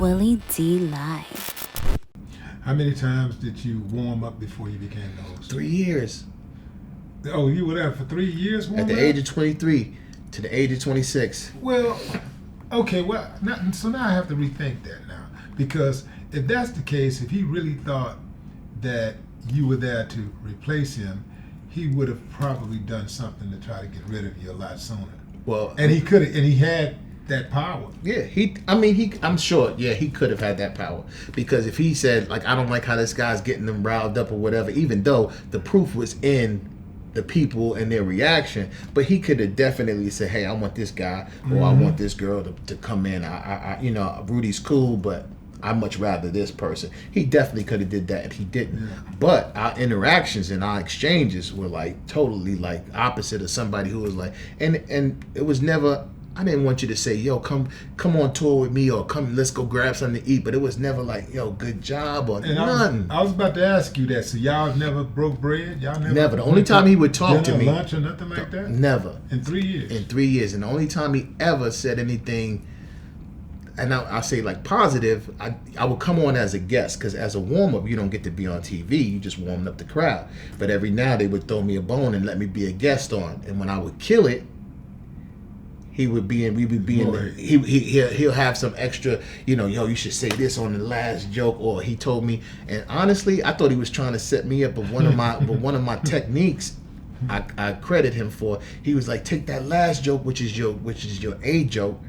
Willie D Live. How many times did you warm up before you became the host? 3 years. Oh, you were there for 3 years? At the age of 23 to the age of 26. Well, okay, so now I have to rethink that now. Because if that's the case, if he really thought that you were there to replace him, he would have probably done something to try to get rid of you a lot sooner. Well, and he had that power. Yeah, I'm sure, he could have had that power. Because if he said, like, I don't like how this guy's getting them riled up or whatever, even though the proof was in the people and their reaction, but he could have definitely said, hey, I want this guy or I want this girl to come in. I Rudy's cool, but I'd much rather this person. He definitely could have did that, and he didn't. Yeah. But our interactions and our exchanges were like totally like opposite of somebody who was like, and it was never, I didn't want you to say, yo, come on tour with me, or come, let's go grab something to eat. But it was never like, yo, good job or nothing. I was about to ask you that. So y'all never broke bread? Y'all never? The only time he would talk to me, lunch or nothing like that? Never. In 3 years? In 3 years. And the only time he ever said anything, and I say like positive, I would come on as a guest, because as a warm-up, you don't get to be on TV. You just warming up the crowd. But every now they would throw me a bone and let me be a guest on. And when I would kill it, he would be in, we would be in, he'll have some extra, yo, you should say this on the last joke, or he told me, and honestly, I thought he was trying to set me up, but one of my techniques, I credit him for, he was like, take that last joke, which is your A joke,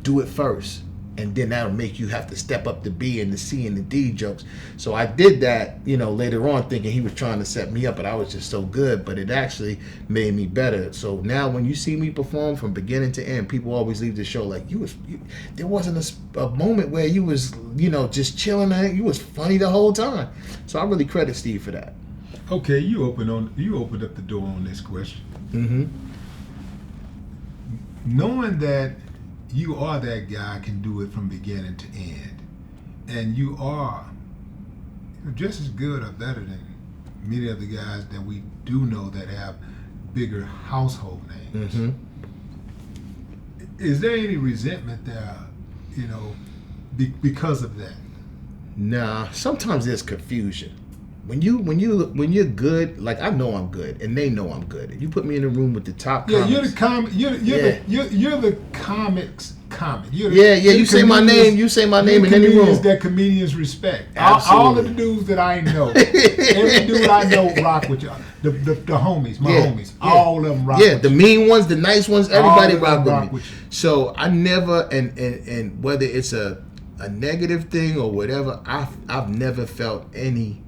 do it first, and then that'll make you have to step up the B and the C and the D jokes. So I did that, later on, thinking he was trying to set me up, but I was just so good, but it actually made me better. So now when you see me perform from beginning to end, people always leave the show like, there wasn't a moment where you was, just chilling, you was funny the whole time. So I really credit Steve for that. Okay, you opened up the door on this question. Mm-hmm. Knowing that you are that guy, can do it from beginning to end, and you are just as good or better than many of the guys that we do know that have bigger household names. Mm-hmm. Is there any resentment there, because of that? Nah, sometimes there's confusion. When you're good, like I know I'm good, and they know I'm good. If you put me in a room with the top comics, you're the comics comic. You say my name. You say my name in any room that comedians respect. Absolutely. All of the dudes that I know, every dude I know rock with y'all. The homies, my homies, all of them rock. Yeah, with the you. mean ones, the nice ones, everybody rock with me. You. So I never, and whether it's a negative thing or whatever, I've never felt any,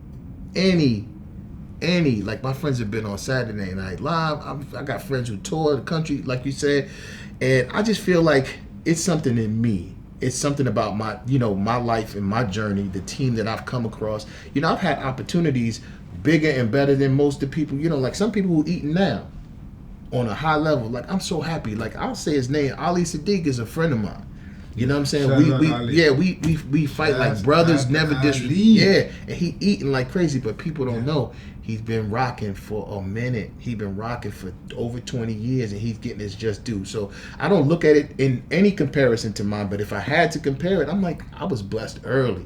like my friends have been on Saturday Night Live. I got friends who tour the country, like you said, and I just feel like it's something in me. It's something about my, my life and my journey, the team that I've come across. I've had opportunities bigger and better than most of the people. Like some people who eating now on a high level. Like I'm so happy. Like I'll say his name. Ali Sadiq is a friend of mine. You know what I'm saying? We fight like brothers, never disrespect. Yeah, and he eating like crazy, but people don't know he's been rocking for a minute. He's been rocking for over 20 years, and he's getting his just due. So I don't look at it in any comparison to mine, but if I had to compare it, I'm like, I was blessed early.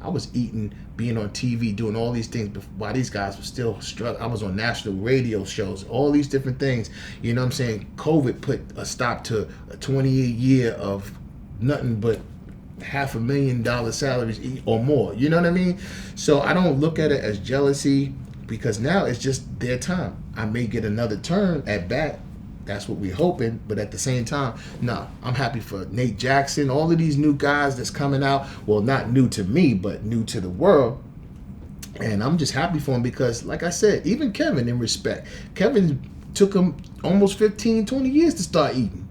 I was eating, being on TV, doing all these things while these guys were still struggling. I was on national radio shows, all these different things. You know what I'm saying? COVID put a stop to a 20-year of nothing but $500,000 salaries or more. You know what I mean? So I don't look at it as jealousy, because now it's just their time. I may get another turn at bat. That's what we're hoping. But at the same time, I'm happy for Nate Jackson, all of these new guys that's coming out. Well, not new to me, but new to the world. And I'm just happy for him because, like I said, even Kevin, in respect, Kevin took him almost 15, 20 years to start eating,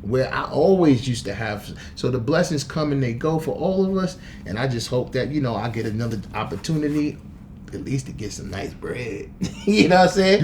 where I always used to have. So the blessings come and they go for all of us. And I just hope that, I get another opportunity, at least to get some nice bread. You know what I'm saying?